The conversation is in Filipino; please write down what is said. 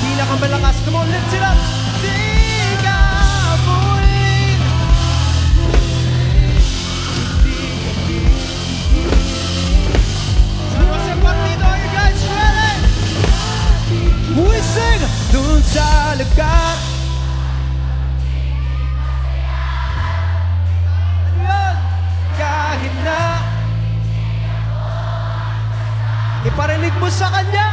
Pinakamalakas. Come on, lift it up. Di ka muling. San Jose Partido, are you guys ready? We sing dun sa lagat. Yun, kahit na iparinig mo sa kanya.